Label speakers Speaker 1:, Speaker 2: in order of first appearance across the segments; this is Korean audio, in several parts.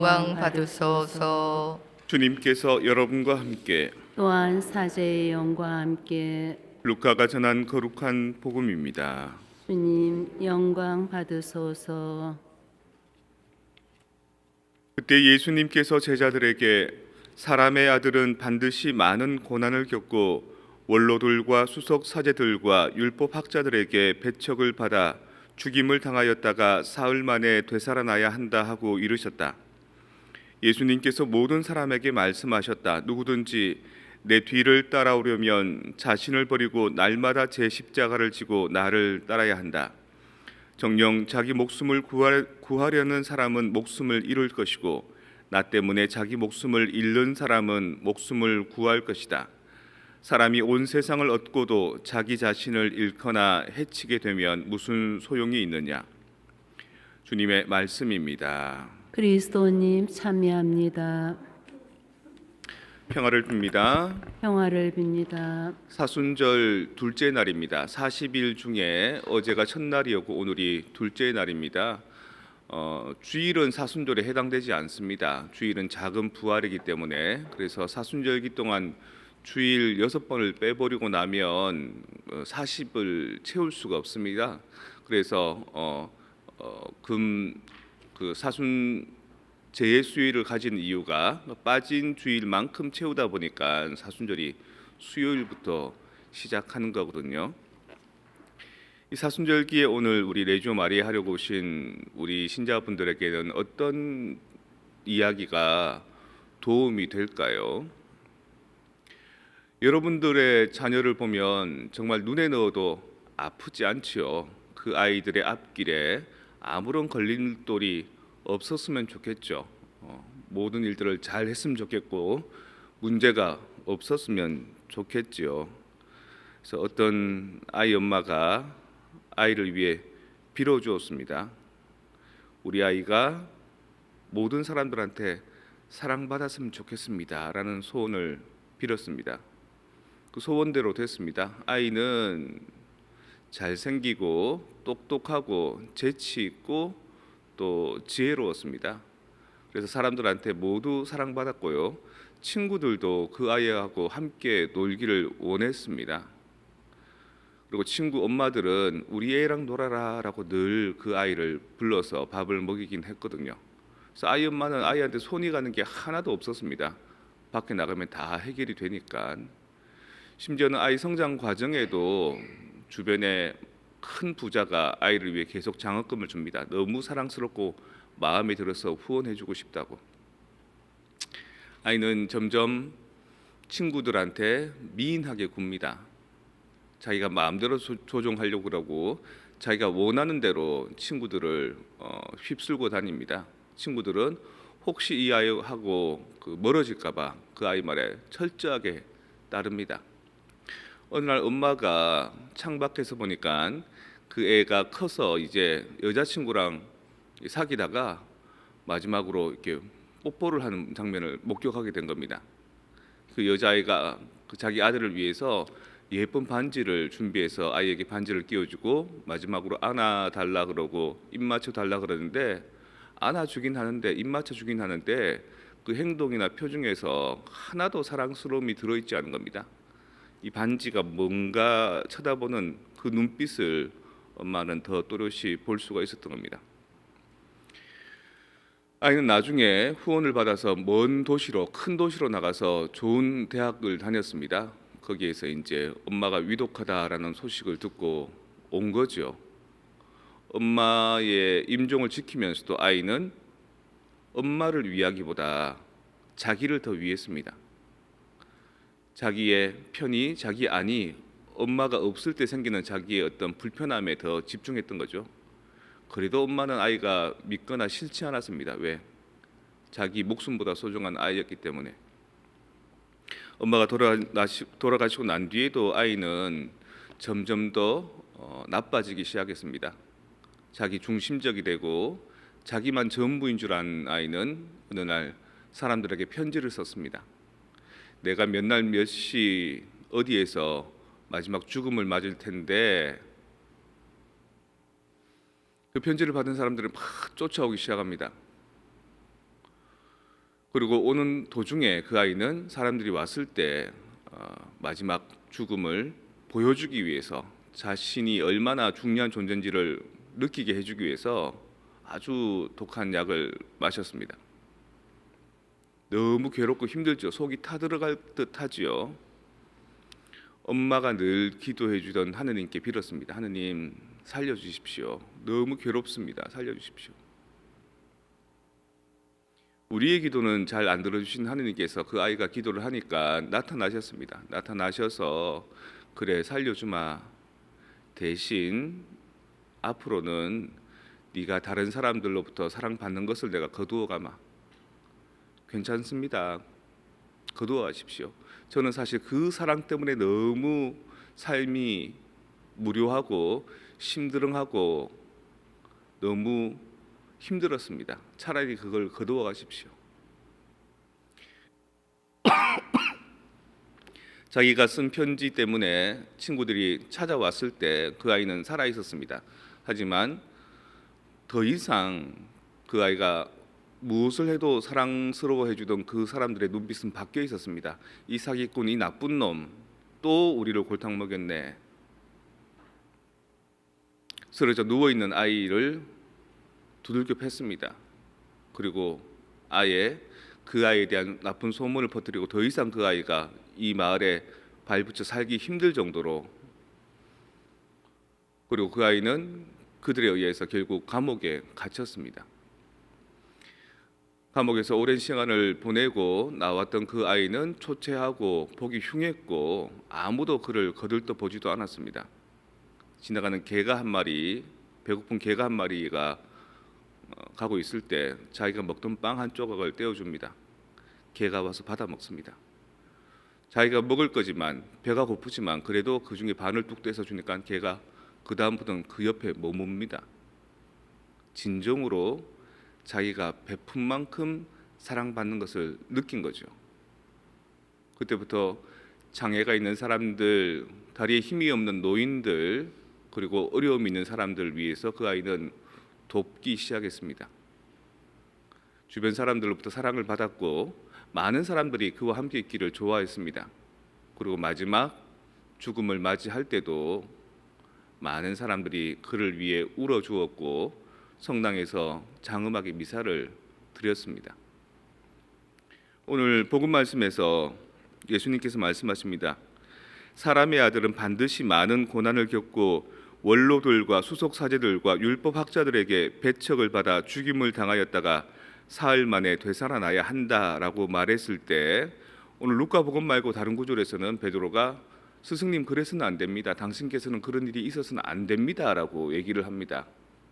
Speaker 1: 영광 받으소서.
Speaker 2: 주님께서 여러분과 함께
Speaker 3: 또한 사제의 영과 함께
Speaker 2: 루카가 전한 거룩한 복음입니다.
Speaker 3: 주님 영광 받으소서.
Speaker 2: 그때 예수님께서 제자들에게 사람의 아들은 반드시 많은 고난을 겪고 원로들과 수석 사제들과 율법 학자들에게 배척을 받아 죽임을 당하였다가 사흘 만에 되살아나야 한다 하고 이르셨다. 예수님께서 모든 사람에게 말씀하셨다. 누구든지 내 뒤를 따라오려면 자신을 버리고 날마다 제 십자가를 지고 나를 따라야 한다. 정녕 자기 목숨을 구하려는 사람은 목숨을 잃을 것이고 나 때문에 자기 목숨을 잃는 사람은 목숨을 구할 것이다. 사람이 온 세상을 얻고도 자기 자신을 잃거나 해치게 되면 무슨 소용이 있느냐. 주님의 말씀입니다.
Speaker 3: 그리스도님 참여합니다.
Speaker 2: 평화를 빕니다.
Speaker 3: 평화를 빕니다.
Speaker 2: 사순절 둘째 날입니다. 40일 중에 어제가 첫날이었고 오늘이 둘째 날입니다. 주일은 사순절에 해당되지 않습니다. 주일은 작은 부활이기 때문에 그래서 사순절기 동안 주일 6번을 빼버리고 나면 40을 채울 수가 없습니다. 그래서 그 사순 제수일을 가진 이유가 빠진 주일만큼 채우다 보니까 사순절이 수요일부터 시작하는 거거든요. 이 사순절기에 오늘 우리 레지오 마리아 하려고 오신 우리 신자분들에게는 어떤 이야기가 도움이 될까요? 여러분들의 자녀를 보면 정말 눈에 넣어도 아프지 않지요. 그 아이들의 앞길에 아무런 걸림돌이 없었으면 좋겠죠. 모든 일들을 잘 했으면 좋겠고 문제가 없었으면 좋겠지요. 그래서 어떤 아이 엄마가 아이를 위해 빌어주었습니다. 우리 아이가 모든 사람들한테 사랑받았으면 좋겠습니다 라는 소원을 빌었습니다. 그 소원대로 됐습니다. 아이는 잘생기고 똑똑하고 재치 있고 또 지혜로웠습니다. 그래서 사람들한테 모두 사랑받았고요. 친구들도 그 아이하고 함께 놀기를 원했습니다. 그리고 친구 엄마들은 우리 애랑 놀아라 라고 늘 그 아이를 불러서 밥을 먹이긴 했거든요. 그래서 아이 엄마는 아이한테 손이 가는 게 하나도 없었습니다. 밖에 나가면 다 해결이 되니까. 심지어는 아이 성장 과정에도 주변에 큰 부자가 아이를 위해 계속 장학금을 줍니다. 너무 사랑스럽고 마음에 들어서 후원해주고 싶다고. 아이는 점점 친구들한테 미인하게 굽니다. 자기가 마음대로 조종하려고 그러고 자기가 원하는 대로 친구들을 휩쓸고 다닙니다. 친구들은 혹시 이 아이하고 멀어질까봐 그 아이 말에 철저하게 따릅니다. 어느 날 엄마가 창밖에서 보니까 그 애가 커서 이제 여자친구랑 사귀다가 마지막으로 이렇게 뽀뽀를 하는 장면을 목격하게 된 겁니다. 그 여자아이가 자기 아들을 위해서 예쁜 반지를 준비해서 아이에게 반지를 끼워주고 마지막으로 안아달라 그러고 입 맞춰달라 그러는데 안아주긴 하는데 입 맞춰주긴 하는데 그 행동이나 표정에서 하나도 사랑스러움이 들어있지 않은 겁니다. 이 반지가 뭔가 쳐다보는 그 눈빛을 엄마는 더 또렷이 볼 수가 있었던 겁니다. 아이는 나중에 후원을 받아서 먼 도시로 큰 도시로 나가서 좋은 대학을 다녔습니다. 거기에서 이제 엄마가 위독하다라는 소식을 듣고 온 거죠. 엄마의 임종을 지키면서도 아이는 엄마를 위하기보다 자기를 더 위했습니다. 자기의 편이 자기 안이 엄마가 없을 때 생기는 자기의 어떤 불편함에 더 집중했던 거죠. 그래도 엄마는 아이가 믿거나 싫지 않았습니다. 왜? 자기 목숨보다 소중한 아이였기 때문에. 엄마가 돌아가시고 난 뒤에도 아이는 점점 더 나빠지기 시작했습니다. 자기 중심적이 되고 자기만 전부인 줄 아는 아이는 어느 날 사람들에게 편지를 썼습니다. 내가 몇 날 몇 시 어디에서 마지막 죽음을 맞을 텐데 그 편지를 받은 사람들은 막 쫓아오기 시작합니다. 그리고 오는 도중에 그 아이는 사람들이 왔을 때 마지막 죽음을 보여주기 위해서 자신이 얼마나 중요한 존재인지를 느끼게 해주기 위해서 아주 독한 약을 마셨습니다. 너무 괴롭고 힘들죠. 속이 타들어갈 듯하지요. 엄마가 늘 기도해 주던 하느님께 빌었습니다. 하느님 살려주십시오. 너무 괴롭습니다. 살려주십시오. 우리의 기도는 잘 안 들어주신 하느님께서 그 아이가 기도를 하니까 나타나셨습니다. 나타나셔서 그래 살려주마. 대신 앞으로는 네가 다른 사람들로부터 사랑받는 것을 내가 거두어 가마. 괜찮습니다. 거두어 가십시오. 저는 사실 그 사랑 때문에 너무 삶이 무료하고 심드렁하고 너무 힘들었습니다. 차라리 그걸 거두어 가십시오. 자기가 쓴 편지 때문에 친구들이 찾아왔을 때 그 아이는 살아 있었습니다. 하지만 더 이상 그 아이가 무엇을 해도 사랑스러워 해주던 그 사람들의 눈빛은 바뀌어 있었습니다. 이 사기꾼, 이 나쁜 놈, 또 우리를 골탕 먹였네. 쓰러져 누워 있는 아이를 두들겨 팼습니다. 그리고 아예 그 아이에 대한 나쁜 소문을 퍼뜨리고 더 이상 그 아이가 이 마을에 발붙여 살기 힘들 정도로, 그리고 그 아이는 그들에 의해서 결국 감옥에 갇혔습니다. 감옥에서 오랜 시간을 보내고 나왔던 그 아이는 초췌하고 보기 흉했고 아무도 그를 거들떠 보지도 않았습니다. 지나가는 개가 한 마리, 배고픈 개가 한 마리가 가고 있을 때 자기가 먹던 빵 한 조각을 떼어줍니다. 개가 와서 받아 먹습니다. 자기가 먹을 거지만 배가 고프지만 그래도 그 중에 반을 뚝 떼서 주니까 개가 그 다음부터는 그 옆에 머뭅니다. 진정으로 자기가 베푼 만큼 사랑받는 것을 느낀 거죠. 그때부터 장애가 있는 사람들, 다리에 힘이 없는 노인들, 그리고 어려움이 있는 사람들을 위해서 그 아이는 돕기 시작했습니다. 주변 사람들로부터 사랑을 받았고 많은 사람들이 그와 함께 있기를 좋아했습니다. 그리고 마지막 죽음을 맞이할 때도 많은 사람들이 그를 위해 울어주었고 성당에서 장음하게 미사를 드렸습니다. 오늘 복음 말씀에서 예수님께서 말씀하십니다. 사람의 아들은 반드시 많은 고난을 겪고 원로들과 수석 사제들과 율법 학자들에게 배척을 받아 죽임을 당하였다가 사흘 만에 되살아나야 한다라고 말했을 때, 오늘 루카 복음 말고 다른 구절에서는 베드로가 스승님 그래서는 안 됩니다. 당신께서는 그런 일이 있어서는 안 됩니다라고 얘기를 합니다.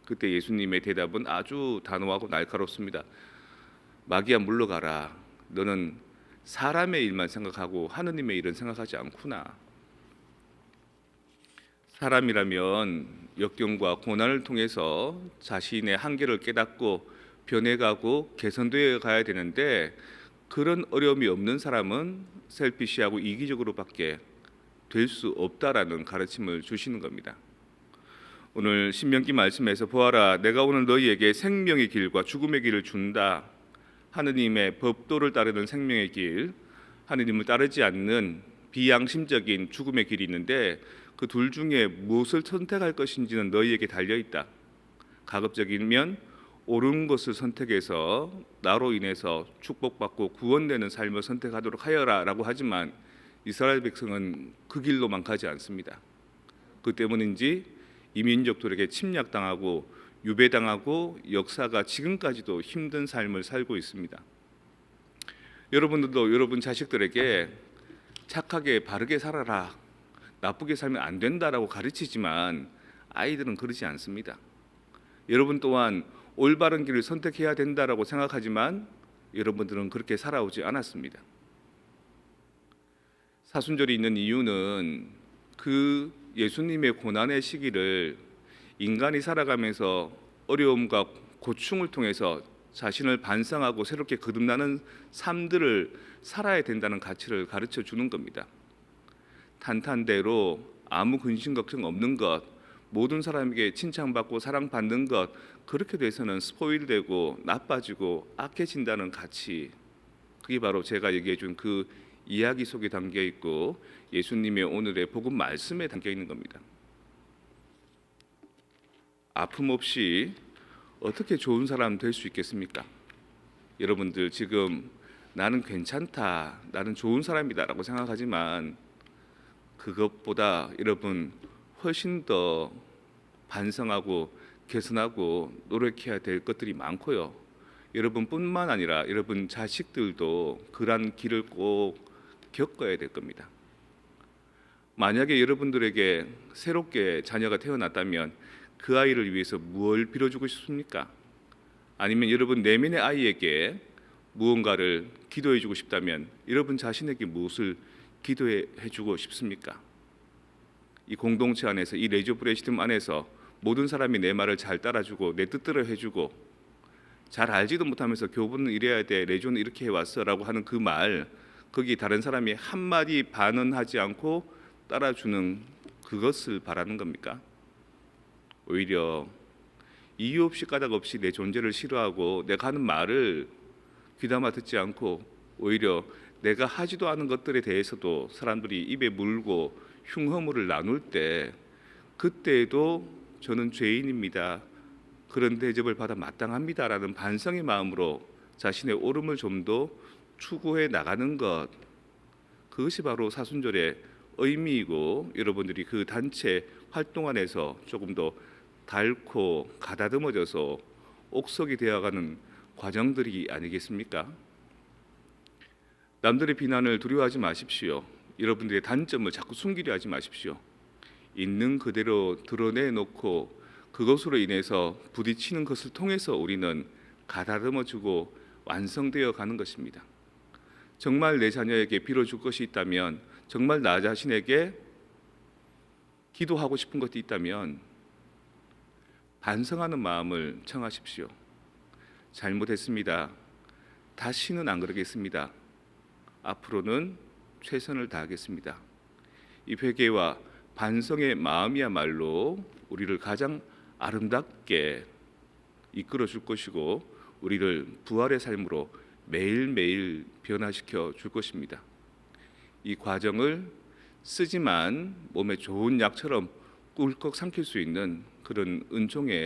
Speaker 2: 그때 예수님의 대답은 아주 단호하고 날카롭습니다. 마귀야 물러가라. 너는 사람의 일만 생각하고 하느님의 일은 생각하지 않구나. 사람이라면 역경과 고난을 통해서 자신의 한계를 깨닫고 변해가고 개선되어 가야 되는데 그런 어려움이 없는 사람은 셀피시하고 이기적으로밖에 될 수 없다라는 가르침을 주시는 겁니다. 오늘 신명기 말씀에서 보아라 내가 오늘 너희에게 생명의 길과 죽음의 길을 준다. 하느님의 법도를 따르는 생명의 길, 하느님을 따르지 않는 비양심적인 죽음의 길이 있는데 그 둘 중에 무엇을 선택할 것인지는 너희에게 달려있다. 가급적이면 옳은 것을 선택해서 나로 인해서 축복받고 구원되는 삶을 선택하도록 하여라 라고 하지만 이스라엘 백성은 그 길로만 가지 않습니다. 그 때문인지 이민족들에게 침략당하고 유배당하고 역사가 지금까지도 힘든 삶을 살고 있습니다. 여러분들도 여러분 자식들에게 착하게 바르게 살아라, 나쁘게 살면 안 된다라고 가르치지만 아이들은 그러지 않습니다. 여러분 또한 올바른 길을 선택해야 된다라고 생각하지만 여러분들은 그렇게 살아오지 않았습니다. 사순절이 있는 이유는 그 예수님의 고난의 시기를 인간이 살아가면서 어려움과 고충을 통해서 자신을 반성하고 새롭게 거듭나는 삶들을 살아야 된다는 가치를 가르쳐 주는 겁니다. 탄탄대로 아무 근심 걱정 없는 것, 모든 사람에게 칭찬받고 사랑받는 것, 그렇게 돼서는 스포일되고 나빠지고 악해진다는 가치, 그게 바로 제가 얘기해 준 그 이야기 속에 담겨 있고 예수님의 오늘의 복음 말씀에 담겨 있는 겁니다. 아픔 없이 어떻게 좋은 사람 될 수 있겠습니까? 여러분들 지금 나는 괜찮다, 나는 좋은 사람이다라고 생각하지만 그것보다 여러분 훨씬 더 반성하고 개선하고 노력해야 될 것들이 많고요. 여러분뿐만 아니라 여러분 자식들도 그러한 길을 꼭 겪어야 될 겁니다. 만약에 여러분들에게 새롭게 자녀가 태어났다면 그 아이를 위해서 무엇을 빌어주고 싶습니까? 아니면 여러분 내면의 아이에게 무언가를 기도해주고 싶다면 여러분 자신에게 무엇을 기도해주고 싶습니까? 이 공동체 안에서, 이 레조 브레시즘 안에서 모든 사람이 내 말을 잘 따라주고 내 뜻대로 해주고 잘 알지도 못하면서 교부는 이래야 돼, 레조는 이렇게 해왔어라고 하는 그 말, 거기 다른 사람이 한마디 반언하지 않고 따라주는 그것을 바라는 겁니까? 오히려 이유 없이 까닭 없이 내 존재를 싫어하고 내가 하는 말을 귀담아 듣지 않고 오히려 내가 하지도 않은 것들에 대해서도 사람들이 입에 물고 흉허물을 나눌 때 그때에도 저는 죄인입니다, 그런 대접을 받아 마땅합니다라는 반성의 마음으로 자신의 옳음을 좀 더 추구해 나가는 것, 그것이 바로 사순절의 의미이고 여러분들이 그 단체 활동 안에서 조금 더 닳고 가다듬어져서 옥석이 되어가는 과정들이 아니겠습니까? 남들의 비난을 두려워하지 마십시오. 여러분들의 단점을 자꾸 숨기려 하지 마십시오. 있는 그대로 드러내놓고 그것으로 인해서 부딪히는 것을 통해서 우리는 가다듬어주고 완성되어 가는 것입니다. 정말 내 자녀에게 빌어줄 것이 있다면, 정말 나 자신에게 기도하고 싶은 것이 있다면 반성하는 마음을 청하십시오. 잘못했습니다. 다시는 안 그러겠습니다. 앞으로는 최선을 다하겠습니다. 이 회개와 반성의 마음이야말로 우리를 가장 아름답게 이끌어 줄 것이고 우리를 부활의 삶으로 매일매일 변화시켜 줄 것입니다. 이 과정을 쓰지만 몸에 좋은 약처럼 꿀꺽 삼킬 수 있는 그런 은총의